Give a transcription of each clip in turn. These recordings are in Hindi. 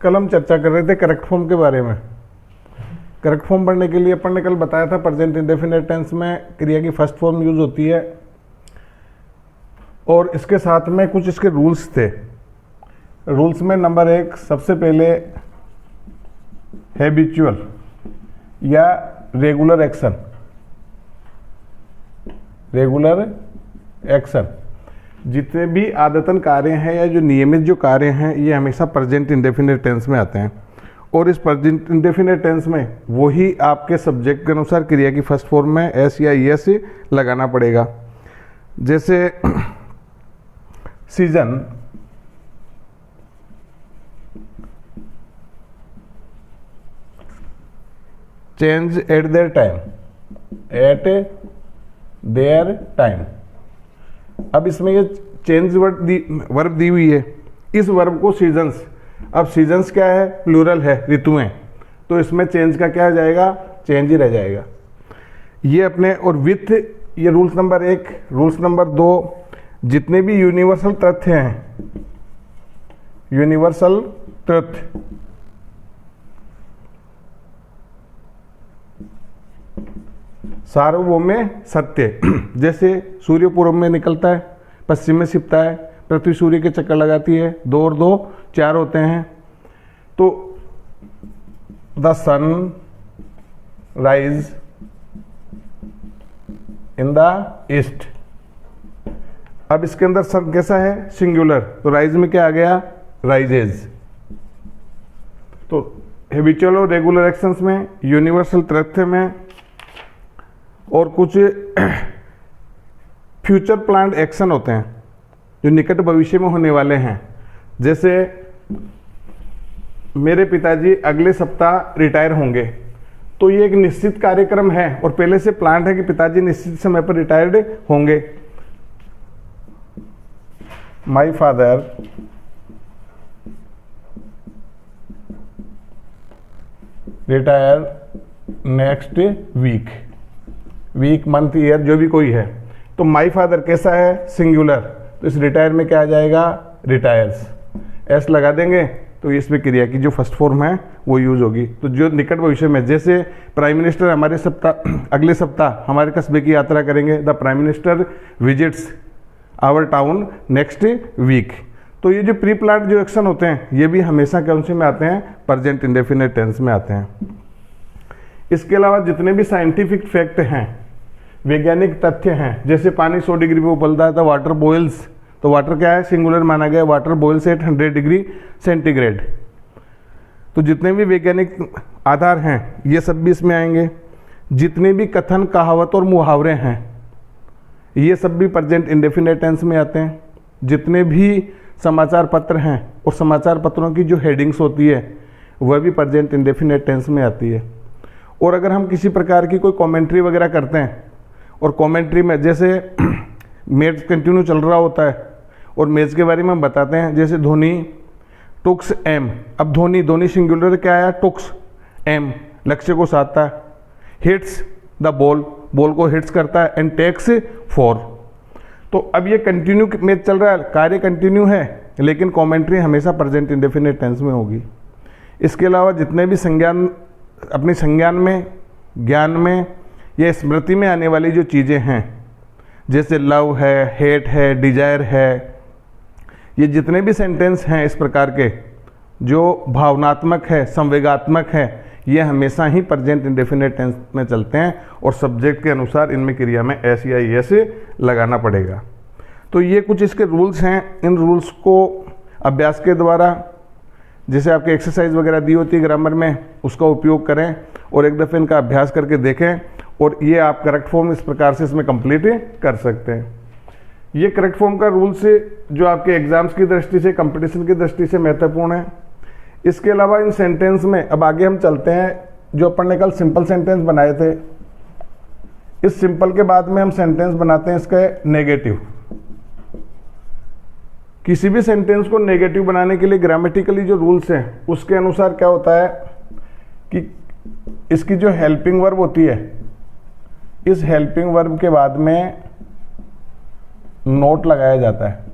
कल हम चर्चा कर रहे थे करेक्ट फॉर्म के बारे में। करेक्ट फॉर्म पढ़ने के लिए अपन ने कल बताया था प्रेजेंट इंडेफिनिट टेंस में क्रिया की फर्स्ट फॉर्म यूज होती है और इसके साथ में कुछ इसके रूल्स थे। रूल्स में नंबर 1 सबसे पहले हैबिचुअल या रेगुलर एक्शन। रेगुलर एक्शन जितने भी आदतन कार्य हैं या जो नियमित जो कार्य हैं ये हमेशा प्रेजेंट इंडेफिनिट टेंस में आते हैं और इस प्रेजेंट इंडेफिनिट टेंस में वही आपके सब्जेक्ट के अनुसार क्रिया की फर्स्ट फॉर्म में एस या एस लगाना पड़ेगा। जैसे season, change at their time, eight their time. अब इसमें ये चेंज वर्ब दी हुई है, इस वर्ब को सीजन्स, अब सीजन्स क्या है, प्लूरल है, ऋतुएं, तो इसमें चेंज का क्या हो जाएगा, चेंज ही रह जाएगा। ये अपने और विथ, ये रूल्स नंबर 1। रूल्स नंबर 2, जितने भी यूनिवर्सल तथ्य हैं, यूनिवर्सल तथ्य, सार्वभौम सत्य, जैसे सूर्य पूर्व में निकलता है, पश्चिम में छिपता है, पृथ्वी सूर्य के चक्कर लगाती है, 2 और 2 4 होते हैं, तो the sun rise in the east. अब इसके अंदर सन कैसा है, सिंगुलर, तो राइज में क्या आ गया, राइजेज। तो हैबिचुअल और रेगुलर एक्शंस में, यूनिवर्सल तथ्य में और कुछ फ्यूचर प्लान्ड एक्शन होते हैं जो निकट भविष्य में होने वाले हैं। जैसे मेरे पिताजी अगले सप्ताह रिटायर होंगे, तो ये एक निश्चित कार्यक्रम है और पहले से प्लान है कि पिताजी निश्चित समय पर रिटायर्ड होंगे। My father retire next week, week month year जो भी कोई है, तो माई फादर कैसा है, सिंगुलर, तो इस रिटायर में क्या आ जाएगा, रिटायर्स। एस लगा देंगे तो इसमें क्रिया की जो फर्स्ट फॉर्म है वो यूज होगी। तो जो निकट भविष्य में, जैसे प्राइम मिनिस्टर हमारे अगले सप्ताह हमारे कस्बे की यात्रा करेंगे, the prime minister visits our town next week. तो ये जो प्री प्लान्ड जो एक्शन होते हैं ये भी हमेशा कौन से में आते हैं, प्रेजेंट इंडेफिनिट टेंस में आते हैं। इसके अलावा जितने भी साइंटिफिक फैक्ट हैं, वैज्ञानिक तथ्य हैं, जैसे पानी 100 डिग्री पे उबलता है तो वाटर बॉयल्स, तो वाटर क्या है, सिंगुलर माना गया, water boils at 100 degree centigrade. तो जितने भी वैज्ञानिक आधार हैं ये सब भी इसमें आएंगे। जितने भी कथन, कहावत और मुहावरे हैं ये सब भी प्रेजेंट इंडेफिनिट टेंस में आते हैं। जितने भी समाचार पत्र हैं और समाचार पत्रों की जो हेडिंग्स होती है वह भी प्रेजेंट इंडेफिनिट टेंस में आती है। और अगर हम किसी प्रकार की कोई कमेंट्री वगैरह करते हैं और कमेंट्री में जैसे मैच कंटिन्यू चल रहा होता है और मैच के बारे में हम बताते हैं, जैसे धोनी टुक्स एम, अब धोनी सिंगुलर क्या आया, टुक्स एम, लक्ष्य को साधता है, हिट्स द बॉल, बॉल को हिट्स करता है, एंड टेक्स 4। तो अब ये कंटिन्यू मैच चल रहा है, कार्य कंटिन्यू है, लेकिन कमेंट्री हमेशा प्रेजेंट इंडेफिनिट टेंस में होगी। इसके अलावा जितने भी संज्ञान, अपने संज्ञान में, ज्ञान में या स्मृति में आने वाली जो चीज़ें हैं, जैसे लव है, हेट है, डिजायर है, ये जितने भी सेंटेंस हैं इस प्रकार के जो भावनात्मक है, संवेगात्मक है, ये हमेशा ही प्रेजेंट इंडेफिनिट टेंस में चलते हैं और सब्जेक्ट के अनुसार इनमें क्रिया में एस या एस लगाना पड़ेगा। तो ये कुछ इसके रूल्स हैं। इन रूल्स को अभ्यास के द्वारा, जैसे आपके एक्सरसाइज वगैरह दी होती है ग्रामर में, उसका उपयोग करें और एक दफ़े इनका अभ्यास करके देखें और ये आप करेक्ट फॉर्म इस प्रकार से इसमें कंप्लीट कर सकते हैं। ये करेक्ट फॉर्म का रूल्स जो आपके एग्जाम्स की दृष्टि से, कंपटीशन की दृष्टि से महत्वपूर्ण है। इसके अलावा इन सेंटेंस में अब आगे हम चलते हैं, जो अपन ने कल सिंपल सेंटेंस बनाए थे, इस सिंपल के बाद में हम सेंटेंस बनाते हैं इसके नेगेटिव। किसी भी सेंटेंस को नेगेटिव बनाने के लिए ग्रामेटिकली जो रूल्स हैं उसके अनुसार क्या होता है कि इसकी जो हेल्पिंग वर्ब होती है, इस हेल्पिंग वर्ब के बाद में नोट लगाया जाता है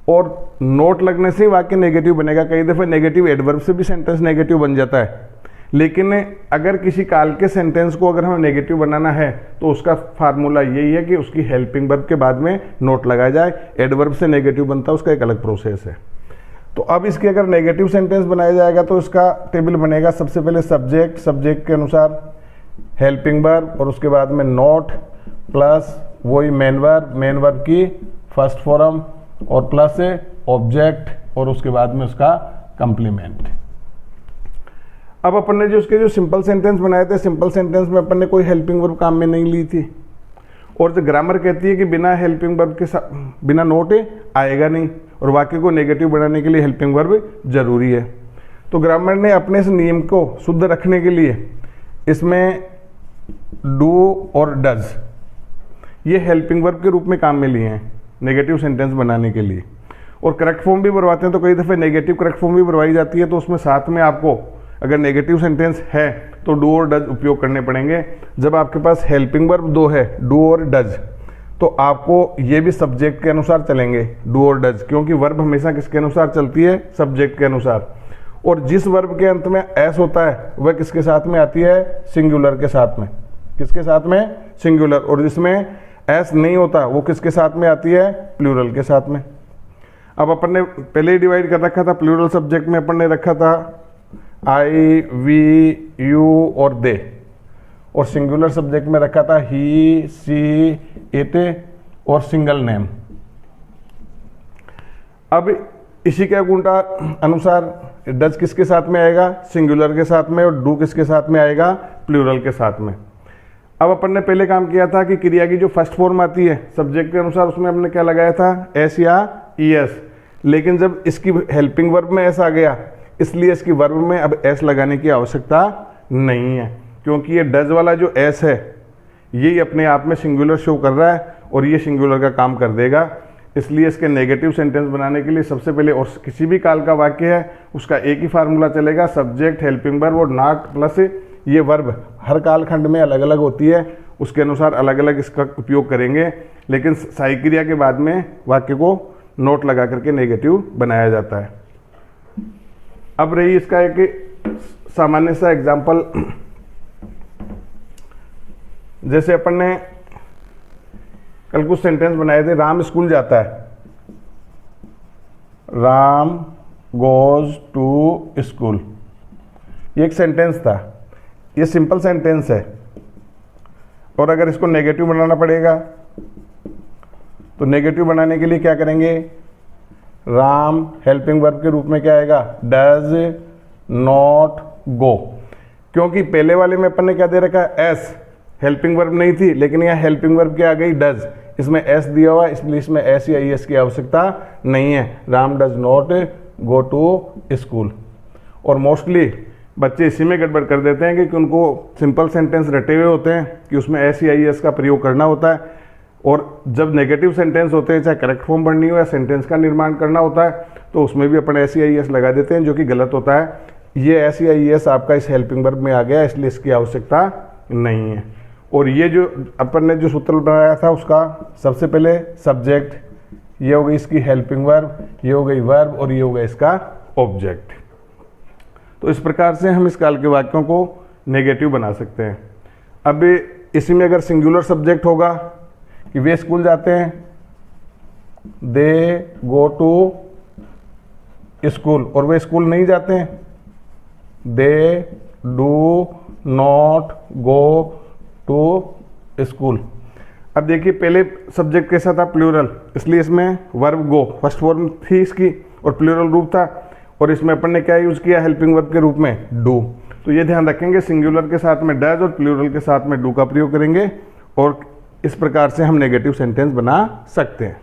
और नोट लगने से ही वाक्य नेगेटिव बनेगा। कई दफ़े नेगेटिव एडवर्ब से भी सेंटेंस नेगेटिव बन जाता है, लेकिन अगर किसी काल के सेंटेंस को अगर हमें नेगेटिव बनाना है तो उसका फार्मूला यही है कि उसकी हेल्पिंग वर्ब के बाद में नोट लगाया जाए। एडवर्ब से नेगेटिव बनता है, उसका एक अलग प्रोसेस है। तो अब इसकी अगर नेगेटिव सेंटेंस बनाया जाएगा तो इसका टेबल बनेगा। सबसे पहले सब्जेक्ट, सब्जेक्ट के अनुसार हेल्पिंग वर्ब और उसके बाद में नोट प्लस वही मेन वर्ब की फर्स्ट फॉर्म और प्लस ऑब्जेक्ट और उसके बाद में उसका कंप्लीमेंट। अब अपन ने जो उसके जो सिंपल सेंटेंस बनाए थे, सिंपल सेंटेंस में अपन ने कोई हेल्पिंग वर्ब काम में नहीं ली थी, और जो ग्रामर कहती है कि बिना हेल्पिंग वर्ब के साथ बिना नोट आएगा नहीं, और वाक्य को नेगेटिव बनाने के लिए हेल्पिंग वर्ब जरूरी है। तो ग्रामर ने अपने इस नियम को शुद्ध रखने के लिए इसमें डू और डज ये हेल्पिंग वर्ब के रूप में काम में लिए हैं नेगेटिव सेंटेंस बनाने के लिए। और करेक्ट फॉर्म भी बनवाते हैं, तो कई दफ़े नेगेटिव करेक्ट फॉर्म भी बनवाई जाती है, तो उसमें साथ में आपको अगर नेगेटिव सेंटेंस है तो डू और डज उपयोग करने पड़ेंगे। जब आपके पास हेल्पिंग वर्ब दो है, डू और डज, तो आपको ये भी सब्जेक्ट के अनुसार चलेंगे, डू और डज, क्योंकि वर्ब हमेशा किसके अनुसार चलती है, सब्जेक्ट के अनुसार। और जिस वर्ब के अंत में एस होता है वह किसके साथ में आती है, सिंगुलर के साथ में। किसके साथ में, सिंगुलर। और जिसमें एस नहीं होता वो किसके साथ में आती है, प्लूरल के साथ में। अब अपन ने पहले ही डिवाइड कर रखा था, प्लूरल सब्जेक्ट में अपन ने रखा था आई, वी, यू और दे, और सिंगुलर सब्जेक्ट में रखा था ही, सी, इट और सिंगल नेम। अब इसी के उल्टा अनुसार डज किसके साथ में आएगा, सिंगुलर के साथ में, और डू किसके साथ में आएगा, प्लूरल के साथ में। अब अपन ने पहले काम किया था कि क्रिया की जो फर्स्ट फॉर्म आती है सब्जेक्ट के अनुसार, उसमें हमने क्या लगाया था, एस या ई एस। लेकिन जब इसकी हेल्पिंग वर्ब में एस आ गया, इसलिए इसकी वर्ब में अब एस लगाने की आवश्यकता नहीं है, क्योंकि ये डज वाला जो एस है यही अपने आप में सिंगुलर शो कर रहा है और ये सिंगुलर का काम कर देगा। इसलिए इसके नेगेटिव सेंटेंस बनाने के लिए सबसे पहले, और किसी भी काल का वाक्य है उसका एक ही फार्मूला चलेगा, सब्जेक्ट, हेल्पिंग वर्ब और नॉट प्लस ये वर्ब। हर कालखंड में अलग अलग होती है, उसके अनुसार अलग अलग इसका उपयोग करेंगे, लेकिन सहायी क्रिया के बाद में वाक्य को नोट लगा करके नेगेटिव बनाया जाता है। अब रही इसका एक सामान्य सा एग्जाम्पल, जैसे अपन ने कल कुछ सेंटेंस बनाए थे, राम स्कूल जाता है, राम गोज टू स्कूल, ये एक सेंटेंस था, ये सिंपल सेंटेंस है। और अगर इसको नेगेटिव बनाना पड़ेगा तो नेगेटिव बनाने के लिए क्या करेंगे, राम हेल्पिंग वर्ब के रूप में क्या आएगा, डज नॉट गो। क्योंकि पहले वाले में अपन ने क्या दे रखा है, एस, हेल्पिंग वर्ब नहीं थी, लेकिन यहाँ हेल्पिंग वर्ब क्या आ गई, डज। इसमें एस दिया हुआ, इसलिए इसमें एस या एस की आवश्यकता नहीं है। Ram does not go to school. और मोस्टली बच्चे इसी में गड़बड़ कर देते हैं कि उनको सिंपल सेंटेंस रटे हुए होते हैं कि उसमें एस या एस का प्रयोग करना होता है, और जब नेगेटिव सेंटेंस होते हैं, चाहे करेक्ट फॉर्म बननी हो या सेंटेंस का निर्माण करना होता है, तो उसमें भी अपन एस या एस लगा देते हैं, जो कि गलत होता है। ये एस या एस आपका इस हेल्पिंग वर्ब में आ गया, इसलिए इसकी आवश्यकता नहीं है। और ये जो अपन ने जो सूत्र बनाया था उसका सबसे पहले सब्जेक्ट, ये हो गई इसकी हेल्पिंग वर्ब, ये हो गई वर्ब, और ये हो गया इसका ऑब्जेक्ट। तो इस प्रकार से हम इस काल के वाक्यों को नेगेटिव बना सकते हैं। अब इसी में अगर सिंगुलर सब्जेक्ट होगा कि वे स्कूल जाते हैं, दे गो टू स्कूल, और वे स्कूल नहीं जाते हैं, they do not go to school. अब देखिए पहले सब्जेक्ट कैसा था, प्लूरल, इसलिए इसमें वर्ब गो फर्स्ट फॉर्म थी इसकी और प्लूरल रूप था, और इसमें अपन ने क्या यूज किया, हेल्पिंग वर्ब के रूप में डू। तो ये ध्यान रखेंगे, सिंगुलर के साथ में डज और प्लूरल के साथ में डू का प्रयोग करेंगे, और इस प्रकार से हम नेगेटिव सेंटेंस बना सकते हैं।